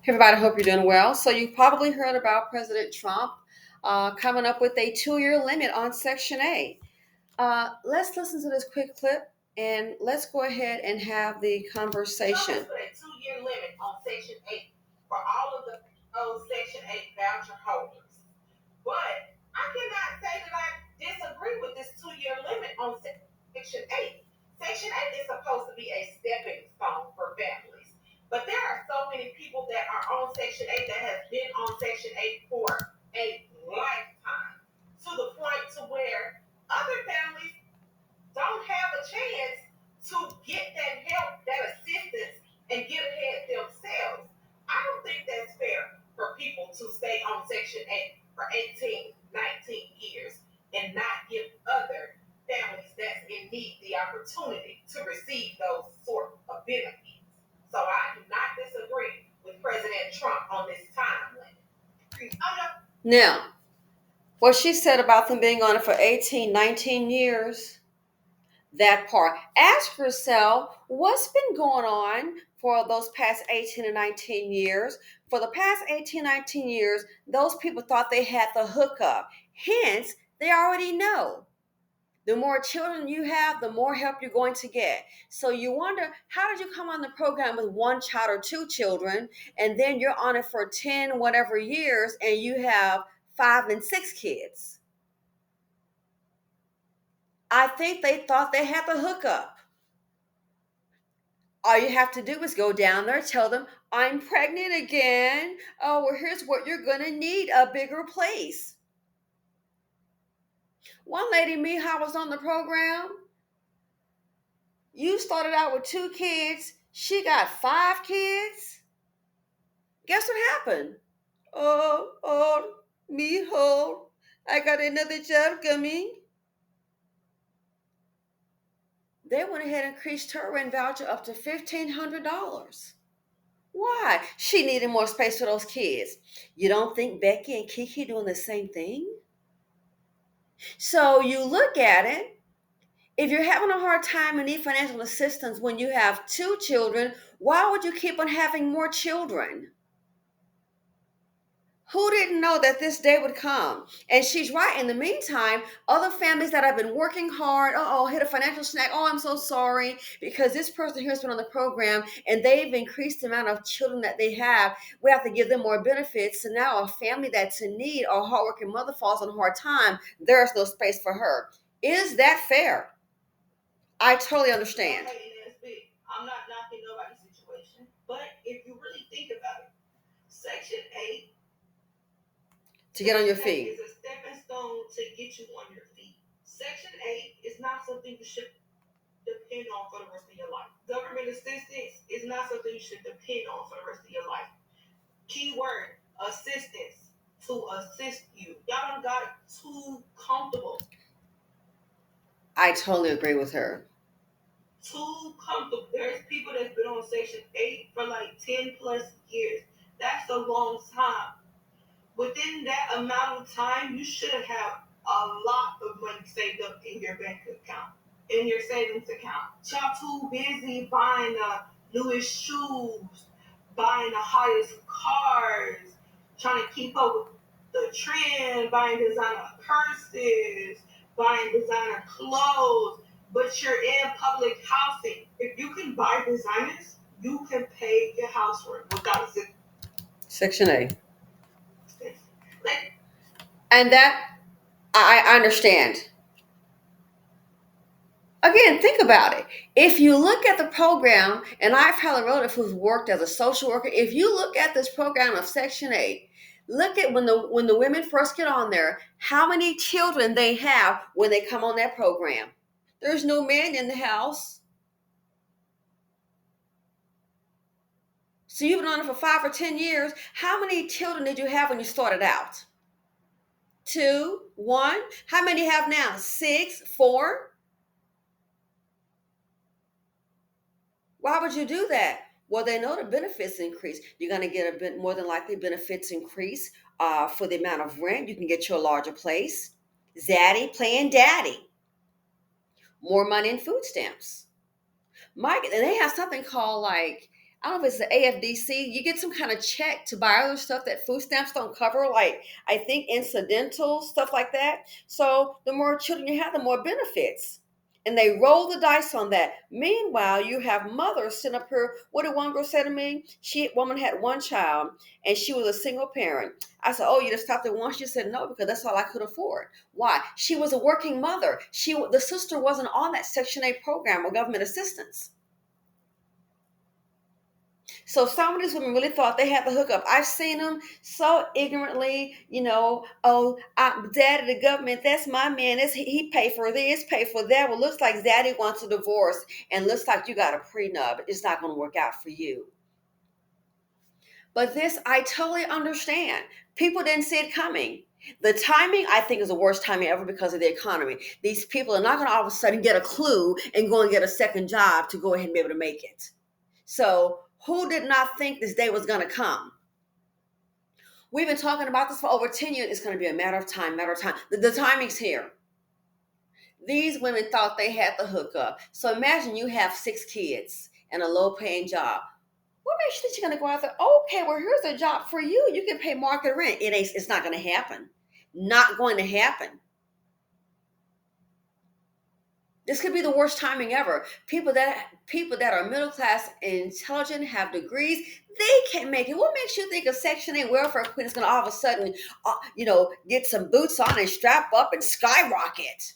Hey everybody, hope you're doing well. So you probably heard about President Trump coming up with a 2-year limit on Section 8. Let's listen to this quick clip and let's go ahead and have the conversation. Trump has put a 2-year limit on Section 8 for all of those Section 8 voucher holders. But I cannot say that I disagree with this 2-year limit on Section 8. Section 8 is supposed to be a stepping stone for families. But there are so many people that are on Section 8 that have been on Section 8 for a lifetime, to the point to where other families don't have a chance to get that help, that assistance, and get ahead themselves. I don't think that's fair for people to stay on Section 8 for 18, 19 years and not give other families that's in need the opportunity to receive those sort of benefits. So I do not disagree with President Trump on this time limit. Now, what she said about them being on it for 18, 19 years, that part. Ask yourself what's been going on for those past 18 and 19 years. For the past 18, 19 years, those people thought they had the hookup. Hence, they already know. The more children you have, the more help you're going to get. So you wonder, how did you come on the program with one child or two children, and then you're on it for 10 whatever years, and you have 5 and 6 kids? I think they thought they had the hookup. All you have to do is go down there, tell them, I'm pregnant again. Oh, well, here's what you're going to need, a bigger place. One lady, Miha, was on the program. You started out with 2 kids. She got 5 kids. Guess what happened? Oh, Miho, I got another job coming. They went ahead and increased her rent voucher up to $1,500. Why? She needed more space for those kids. You don't think Becky and Kiki doing the same thing? So you look at it. If you're having a hard time and need financial assistance when you have 2 children, why would you keep on having more children? Who didn't know that this day would come? And she's right. In the meantime, other families that have been working hard, hit a financial snack. Oh, I'm so sorry, because this person here has been on the program and they've increased the amount of children that they have. We have to give them more benefits. So now a family that's in need or a hardworking mother falls on a hard time, there's no space for her. Is that fair? I totally understand. I'm not knocking nobody's situation, but if you really think about it, Section 8 to get on your feet. It's a stepping stone to get you on your feet. Section 8 is not something you should depend on for the rest of your life. Government assistance is not something you should depend on for the rest of your life. Keyword, assistance, to assist you. Y'all done got too comfortable. I totally agree with her. Too comfortable. There's people that's been on Section 8 for like 10 plus years. That's a long time. Within that amount of time, you should have a lot of money saved up in your bank account, in your savings account. Y'all too busy buying the newest shoes, buying the hottest cars, trying to keep up with the trend, buying designer purses, buying designer clothes, but you're in public housing. If you can buy designers, you can pay your house rent without a Section 8. And that, I understand. Again, think about it. If you look at the program, and I've had a relative who's worked as a social worker, if you look at this program of Section 8, look at when the women first get on there, how many children they have when they come on that program. There's no man in the house. So you've been on it for 5 or 10 years. How many children did you have when you started out? 2, 1. How many have now? 6, 4. Why would you do that? Well, they know the benefits increase. You're going to get a bit more than likely benefits increase for the amount of rent. You can get you a larger place. Zaddy playing daddy. More money in food stamps. And they have something called like I don't know if it's the AFDC, you get some kind of check to buy other stuff that food stamps don't cover, like I think incidental stuff like that. So the more children you have, the more benefits. And they roll the dice on that. Meanwhile, you have mothers sitting up here. What did one girl say to me? She woman had one child and she was a single parent. I said, "Oh, you just stopped at one?" She said, "No, because that's all I could afford." Why? She was a working mother. The sister wasn't on that Section 8 program or government assistance. So some of these women really thought they had the hookup. I've seen them so ignorantly, oh, daddy, the government, that's my man. He pay for this, pay for that. Well, looks like daddy wants a divorce and looks like you got a prenup. It's not going to work out for you. But this, I totally understand. People didn't see it coming. The timing, I think, is the worst timing ever because of the economy. These people are not going to all of a sudden get a clue and go and get a second job to go ahead and be able to make it. So who did not think this day was going to come? We've been talking about this for over 10 years. It's going to be a matter of time, matter of time. The timing's here. These women thought they had the hookup. So imagine you have 6 kids and a low paying job. What makes you think you're going to go out there? Okay, well, here's a job for you. You can pay market rent. It's not going to happen. Not going to happen. This could be the worst timing ever. People that are middle class and intelligent, have degrees, they can't make it. What makes you think a Section 8 welfare queen is going to all of a sudden, get some boots on and strap up and skyrocket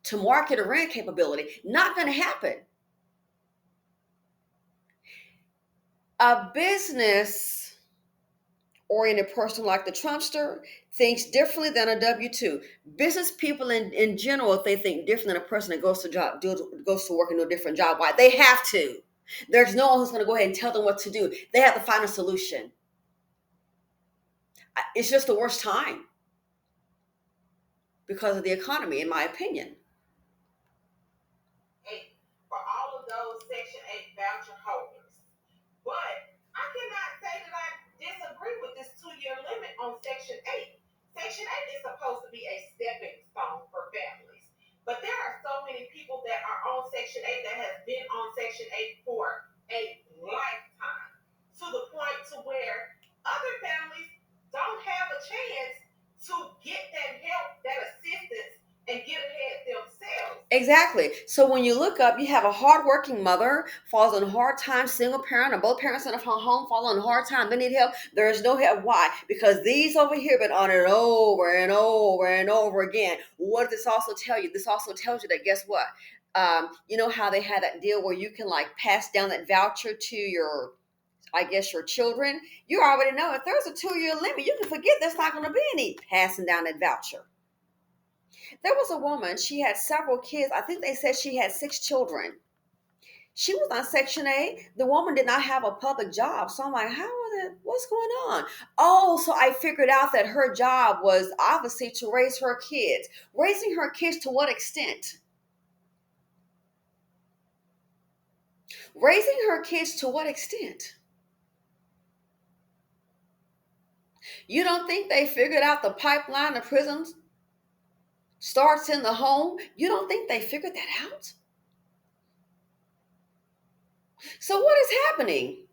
to market or rent capability? Not going to happen. A business oriented person like the Trumpster thinks differently than a W-2. Business people in general, if they think different than a person that goes to work and do a different job, why? They have to. There's no one who's going to go ahead and tell them what to do. They have to find a solution. It's just the worst time because of the economy, in my opinion. For all of those Section 8 voucher holders. But I cannot say that I disagree with this 2 year limit on Section 8. Section 8 is supposed to be a stepping stone for families. But there are so many people that are on Section 8 that have been on Section 8 for a lifetime to the point to where other families don't have a chance to get that help, that assistance, and get ahead themselves. Exactly. So when you look up, you have a hardworking mother, falls on hard times, single parent, or both parents in a home fall on hard time. They need help. There is no help. Why? Because these over here been on it over and over and over again. What does this also tell you? This also tells you that guess what? You know how they had that deal where you can like pass down that voucher to your children. You already know if there's a 2 year limit, you can forget there's not going to be any passing down that voucher. There was a woman, she had several kids. I think they said she had 6 children. She was on Section 8. The woman did not have a public job. So I'm like, what's going on? Oh, so I figured out that her job was obviously to raise her kids. Raising her kids to what extent? Raising her kids to what extent? You don't think they figured out the pipeline of prisons starts in the home? You don't think they figured that out? So what is happening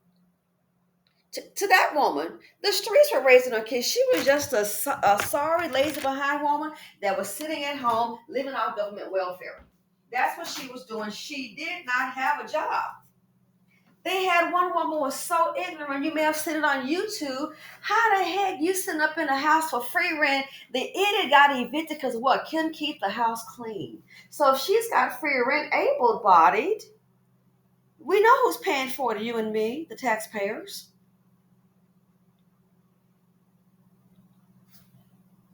to that woman? The streets were raising her kids. She was just a sorry, lazy behind woman that was sitting at home living off government welfare. That's what she was doing. She did not have a job. They had one woman was so ignorant. You may have seen it on YouTube. How the heck you sitting up in the house for free rent? The idiot got evicted because what? Couldn't keep the house clean. So if she's got free rent, able-bodied, we know who's paying for it, you and me, the taxpayers.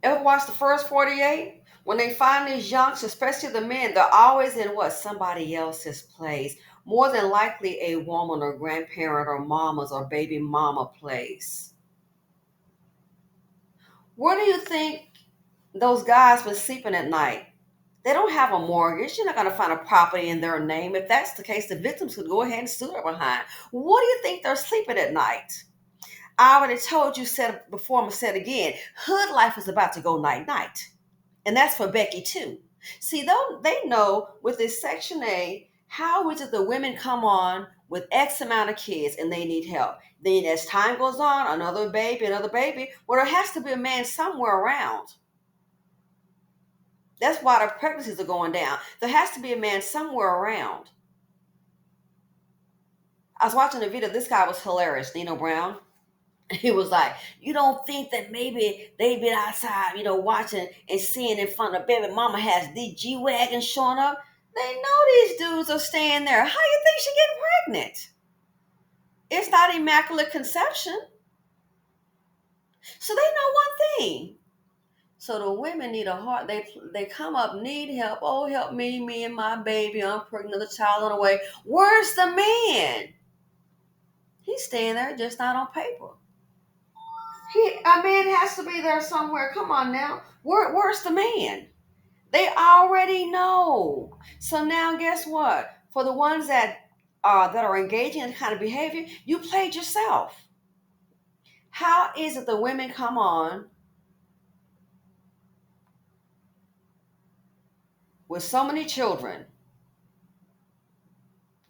Ever watch the first 48? When they find these younks, especially the men, they're always in what? Somebody else's place. More than likely a woman or grandparent or mama's or baby mama place. Where do you think those guys been sleeping at night? They don't have a mortgage. You're not going to find a property in their name. If that's the case, the victims could go ahead and sue their behind. What do you think they're sleeping at night? I already told you, said before, I'm going to say it again. Hood life is about to go night-night. And that's for Becky, too. See, they know with this Section 8, how is it the women come on with X amount of kids and they need help. Then as time goes on, another baby, another baby. Well, there has to be a man somewhere around. That's why the pregnancies are going down. There has to be a man somewhere around. I was watching a video. This guy was hilarious, Nino Brown. He was like, you don't think that maybe they've been outside, watching and seeing in front of baby mama has these G-Wagons showing up? They know these dudes are staying there. How do you think she getting pregnant? It's not immaculate conception. So they know one thing. So the women need a heart. They come up, need help. Oh, help me and my baby. I'm pregnant, another child on the way. Where's the man? He's staying there, just not on paper. A man has to be there somewhere. Come on now. Where's the man? They already know. So now guess what? For the ones that are engaging in kind of behavior, you played yourself. How is it the women come on with so many children?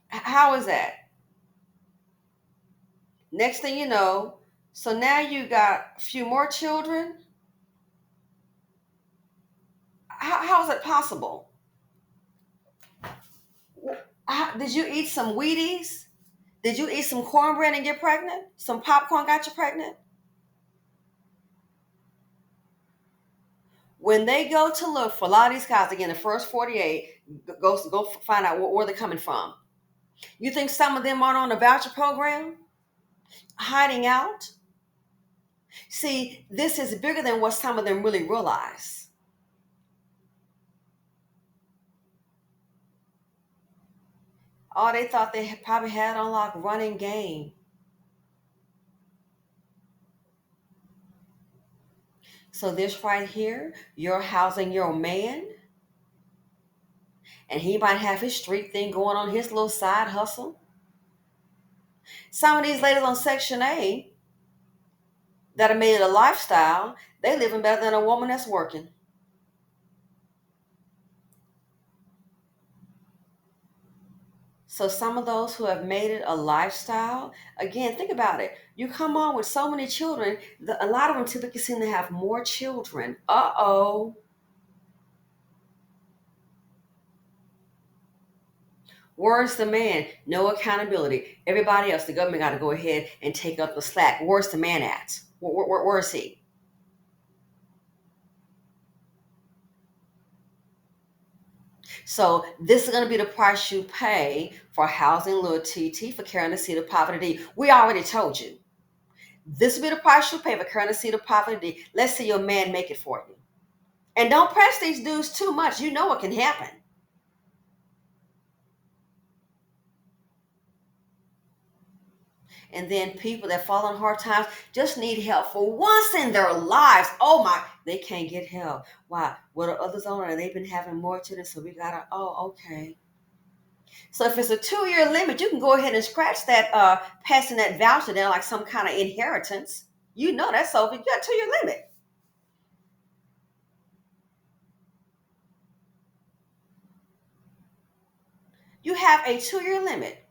How is that? Next thing you know, so now you got a few more children. How is it possible? Did you eat some Wheaties? Did you eat some cornbread and get pregnant? Some popcorn got you pregnant? When they go to look for a lot of these guys, again, the first 48, go find out where they're coming from. You think some of them aren't on the voucher program? Hiding out? See, this is bigger than what some of them really realize. Oh, they thought they probably had on like running game. So this right here, you're housing your man, and he might have his street thing going on, his little side hustle. Some of these ladies on Section A that have made it a lifestyle, they living better than a woman that's working. So some of those who have made it a lifestyle, again, think about it. You come on with so many children, a lot of them typically seem to have more children. Uh-oh. Where's the man? No accountability. Everybody else, the government got to go ahead and take up the slack. Where's the man at? Where is he? So this is going to be the price you pay for housing little TT, for carrying the seat of poverty. We already told you. This will be the price you pay for carrying the seat of poverty. Let's see your man make it for you. And don't press these dudes too much. You know what can happen. And then people that fall on hard times just need help for once in their lives. Oh my, they can't get help. Why? What are others on? And they've been having more children, so we gotta, oh, okay. So if it's a 2-year limit, you can go ahead and scratch that passing that voucher down like some kind of inheritance. You know that's over. You got a 2-year limit. You have a 2-year limit.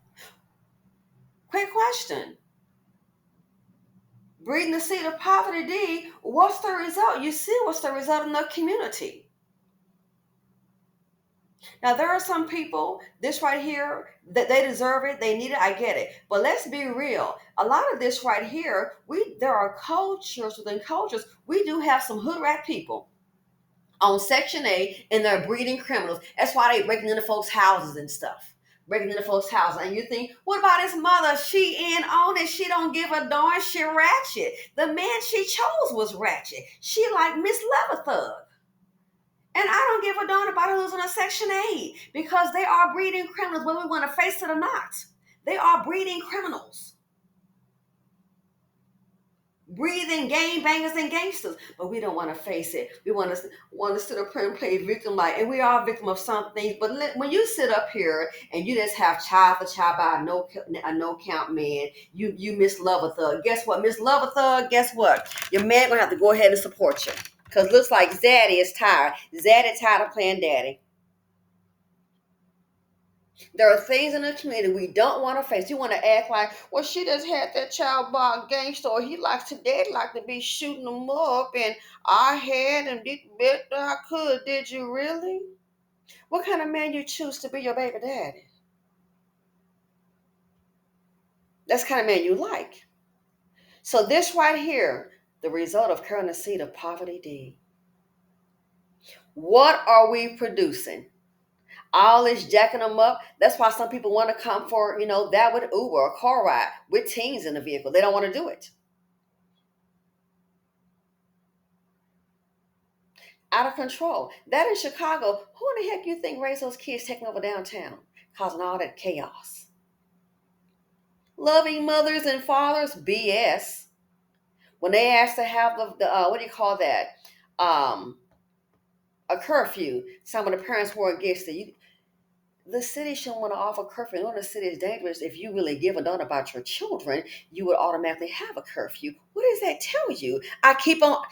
Quick question. Breeding the seed of poverty D, what's the result? You see what's the result in the community. Now there are some people, this right here, that they deserve it, they need it, I get it. But let's be real. A lot of this right here, there are cultures within cultures. We do have some hood rat people on Section A and they're breeding criminals. That's why they breaking into folks' houses and stuff. Breaking into folks' houses. And you think, what about his mother? She in on it. She don't give a darn. She ratchet. The man she chose was ratchet. She like Miss Leatherthug. And I don't give a darn about who's in a Section 8 because they are breeding criminals, whether we want to face it or not. They are breeding criminals. Breathing gang bangers and gangsters, but we don't want to face it. We want to sit up here and play victim like, and we are a victim of some things. But when you sit up here and you just have child for child by a no count man, you Miss Lover Thug. Guess what, Miss Lover Thug? Guess what? Your man gonna have to go ahead and support you because looks like Zaddy is tired. Zaddy tired of playing daddy. There are things in the community we don't want to face. You want to act like, well, she just had that child by a gangster, or he likes to dad like to be shooting them up, and I had and did the best I could. Did you really? What kind of man you choose to be your baby daddy? That's the kind of man you like. So this right here, the result of current the seed of poverty D. What are we producing? All this jacking them up. That's why some people want to come for, that with Uber, a car ride with teens in the vehicle. They don't want to do it. Out of control. That in Chicago, who in the heck you think raised those kids taking over downtown, causing all that chaos? Loving mothers and fathers, BS. When they asked to have the what do you call that? Um, a curfew. Some of the parents were against it. The city shouldn't want to offer curfew. When the city is dangerous, if you really give a darn about your children, you would automatically have a curfew. What does that tell you? I keep on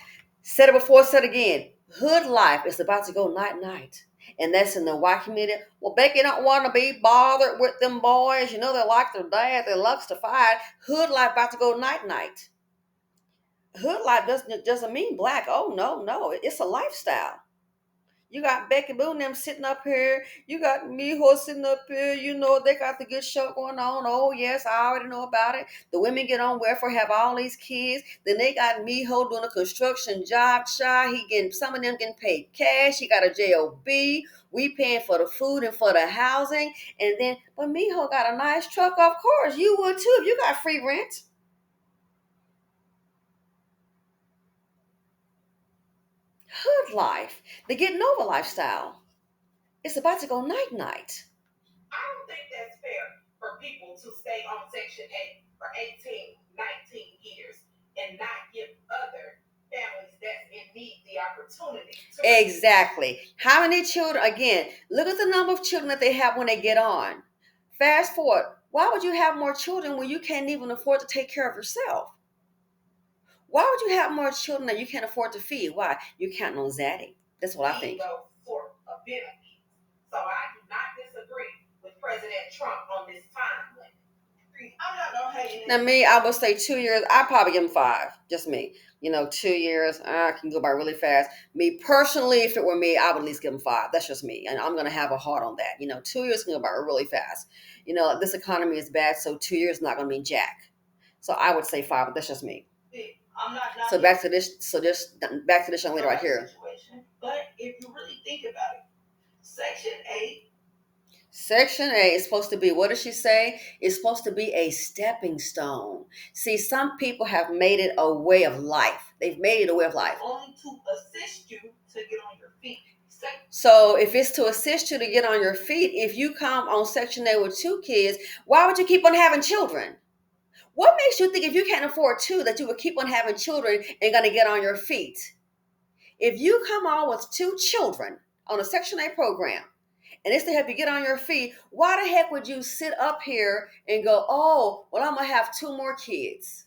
said it before, said again. Hood life is about to go night night. And that's in the white community. Well, Becky don't want to be bothered with them boys. They like their dad. They loves to fight. Hood life about to go night night. Hood life doesn't mean black. Oh no, no. It's a lifestyle. You got Becky Boone them sitting up here. You got Mijo sitting up here. They got the good show going on. Oh, yes, I already know about it. The women get on welfare, have all these kids. Then they got Mijo doing a construction job. Some of them getting paid cash. He got a job. We paying for the food and for the housing. But Mijo got a nice truck. Of course, you would too if you got free rent. Hood life. The getting over lifestyle. It's about to go night night. I don't think that's fair for people to stay on Section 8 for 18, 19 years and not give other families that's in need the opportunity to. Exactly. How many children, again, look at the number of children that they have when they get on. Fast forward. Why would you have more children when you can't even afford to take care of yourself? Why would you have more children that you can't afford to feed? Why? You counting on Zaddy. That's what I think. For a benefit. So I do not disagree with President Trump on this time limit. I'm not gonna hate. Now me, I would say 2 years. I probably give him 5. Just me. 2 years. I can go by really fast. Me personally, if it were me, I would at least give him 5. That's just me, and I'm gonna have a heart on that. 2 years can go by really fast. This economy is bad, so 2 years is not gonna mean jack. So I would say 5, but that's just me. I'm not. So back to this. So just back to this young lady right here. Situation. But if you really think about it, Section 8. Section 8 is supposed to be, what does she say? It's supposed to be a stepping stone. See, some people have made it a way of life. They've made it a way of life. Only to assist you to get on your feet. So if it's to assist you to get on your feet, if you come on Section 8 with 2 kids, why would you keep on having children? What makes you think if you can't afford 2 that you would keep on having children and going to get on your feet? If you come on with 2 children on a Section 8 program, and it's to help you get on your feet, why the heck would you sit up here and go, oh, well, I'm going to have 2 more kids?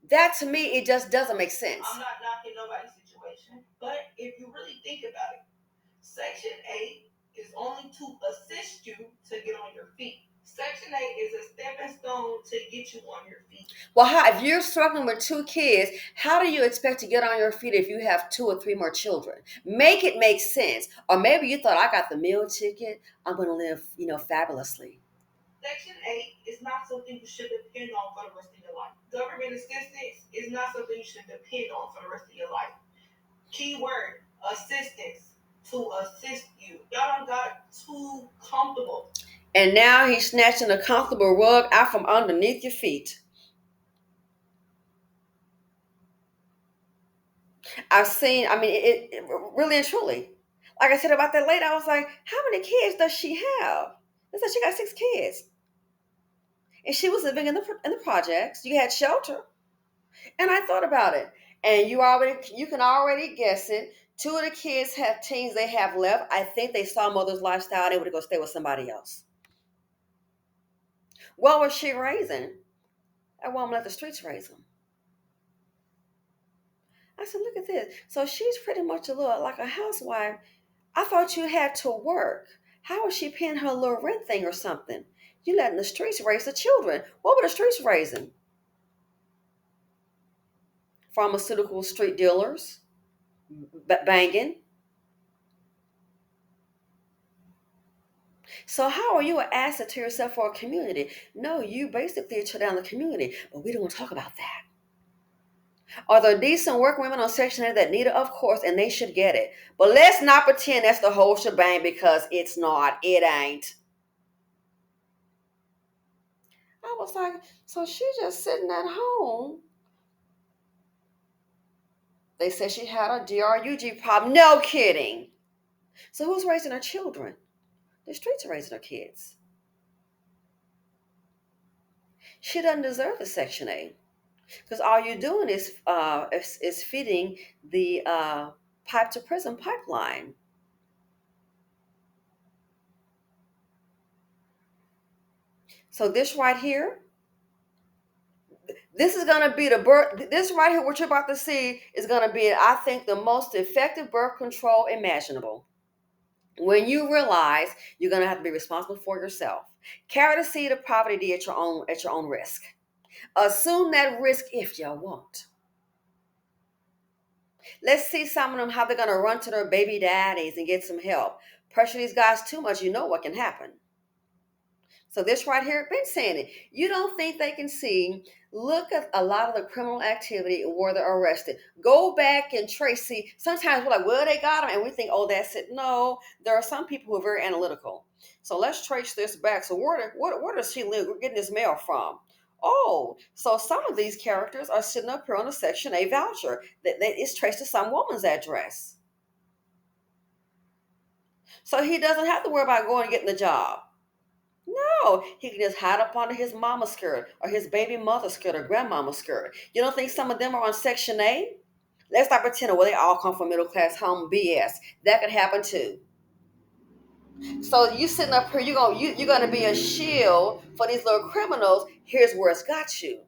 That to me, it just doesn't make sense. I'm not knocking nobody's situation, but if you really think about it, Section 8 is only to assist you to get on your feet. Section 8 is a stepping stone to get you on your feet. Well, if you're struggling with 2 kids, how do you expect to get on your feet if you have 2 or 3 more children? Make it make sense. Or maybe you thought, I got the meal ticket, I'm going to live, fabulously. Section 8 is not something you should depend on for the rest of your life. Government assistance is not something you should depend on for the rest of your life. Key word, assistance, to assist you. Y'all done got too comfortable. And now he's snatching a comfortable rug out from underneath your feet. I've seen, it really and truly. Like I said about that lady, I was like, how many kids does she have? They said she got 6 kids. And she was living in the projects. You had shelter. And I thought about it. And you can already guess it. 2 of the kids have teens they have left. I think they saw mother's lifestyle. They would go stay with somebody else. What was she raising? That woman let the streets raise them. I said, look at this. So she's pretty much a little like a housewife. I thought you had to work. How is she paying her little rent thing or something? You letting the streets raise the children. What were the streets raising? Pharmaceutical street dealers, banging. So how are you an asset to yourself or a community? No, you basically tear down the community, but we don't want to talk about that. Are there decent work women on Section 8 that need it? Of course, and they should get it. But let's not pretend that's the whole shebang because it's not. It ain't. I was like, so she just sitting at home. They said she had a DRUG problem. No kidding. So who's raising her children? The streets are raising her kids. She doesn't deserve a Section 8 because all you're doing is feeding the pipe to prison pipeline. So this right here, this is going to be the birth. This right here, what you're about to see, is going to be, I think, the most effective birth control imaginable. When you realize you're going to have to be responsible for yourself, carry the seed of poverty at your own risk. Assume that risk if you want. Let's see some of them how they're going to run to their baby daddies and get some help. Pressure these guys too much, you know what can happen. So this right here, been saying it. You don't think they can see? Look at a lot of the criminal activity where they're arrested. Go back and trace. See, sometimes we're like, well, they got them, and we think, oh, that's it. No, there are some people who are very analytical. So let's trace this back. So where does she live? We're getting this mail from. Oh, so some of these characters are sitting up here on a Section 8 voucher that is traced to some woman's address. So he doesn't have to worry about going and getting the job. No, he can just hide up under his mama's skirt or his baby mother's skirt or grandmama's skirt. You don't think some of them are on Section 8? Let's not pretend, well, they all come from middle class home. BS. That could happen too. So you sitting up here, you're gonna be a shield for these little criminals. Here's where it's got you.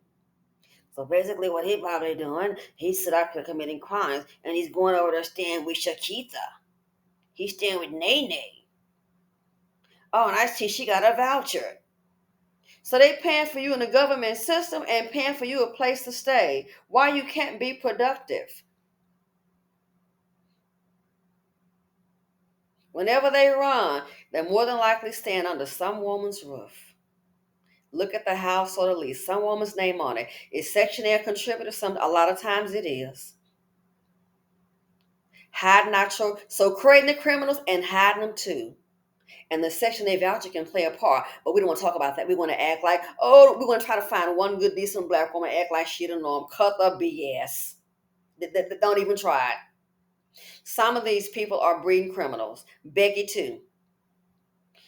So basically, what he probably doing, he's sit up here committing crimes, and he's going over there staying with Shakita. He's staying with Nene. Oh, and I see she got a voucher. So they paying for you in the government system and paying for you a place to stay. Why you can't be productive? Whenever they run, they're more than likely staying under some woman's roof. Look at the household at least. Some woman's name on it. Is Section 8 a contributor? A lot of times it is. Hiding out so creating the criminals and hiding them too. And the Section 8 voucher can play a part, but we don't want to talk about that. We want to act like, oh, we're going to try to find one good, decent black woman, act like she don't know them. Cut the BS. Don't even try it. Some of these people are breeding criminals. Becky, too.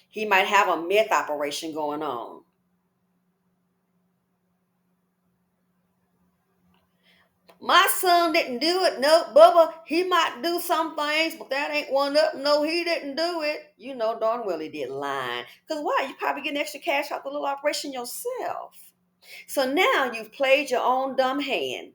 He might have a meth operation going on. My son didn't do it. No, Bubba, he might do some things, but that ain't one up. No, he didn't do it. You know darn well he did lying. Because why? You probably getting extra cash out the little operation yourself. So now you've played your own dumb hand.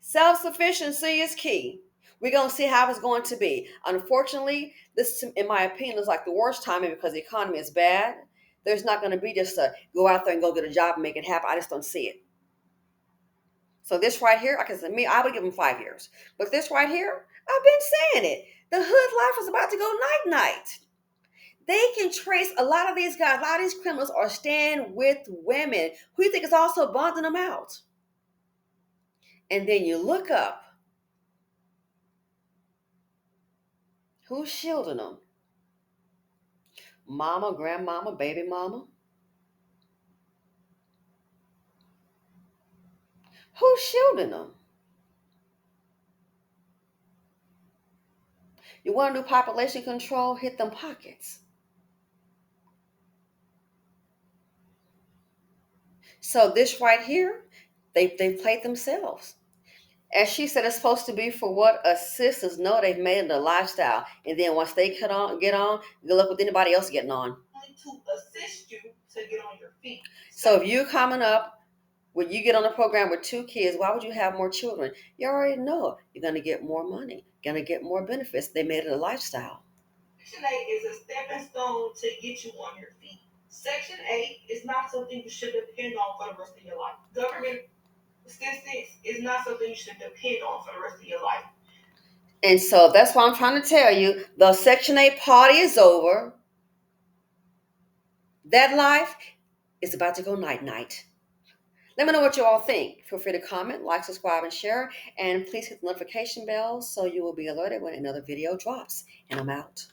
Self-sufficiency is key. We're going to see how it's going to be. Unfortunately, this, in my opinion, is like the worst timing because the economy is bad. There's not going to be just a go out there and go get a job and make it happen. I just don't see it. So this right here, like I said, I would give him 5 years. But this right here, I've been saying it. The hood life is about to go night-night. They can trace a lot of these guys, a lot of these criminals are staying with women who you think is also bonding them out. And then you look up who's shielding them. Mama, grandmama, baby mama. Who's shielding them? You want to do population control? Hit them pockets. So this right here, they played themselves. As she said, it's supposed to be for what assistants know they've made it a lifestyle. And then once they get on, good luck with anybody else getting on. To assist you to get on your feet. So if you're coming up, when you get on a program with 2 kids, why would you have more children? You already know you're going to get more money, going to get more benefits. They made it a lifestyle. Section 8 is a stepping stone to get you on your feet. Section 8 is not something you should depend on for the rest of your life. Government assistance is not something you should depend on for the rest of your life. And so that's why I'm trying to tell you the Section 8 party is over. That life is about to go night night. Let me know what you all think. Feel free to comment, like, subscribe, and share. And please hit the notification bell so you will be alerted when another video drops. And I'm out.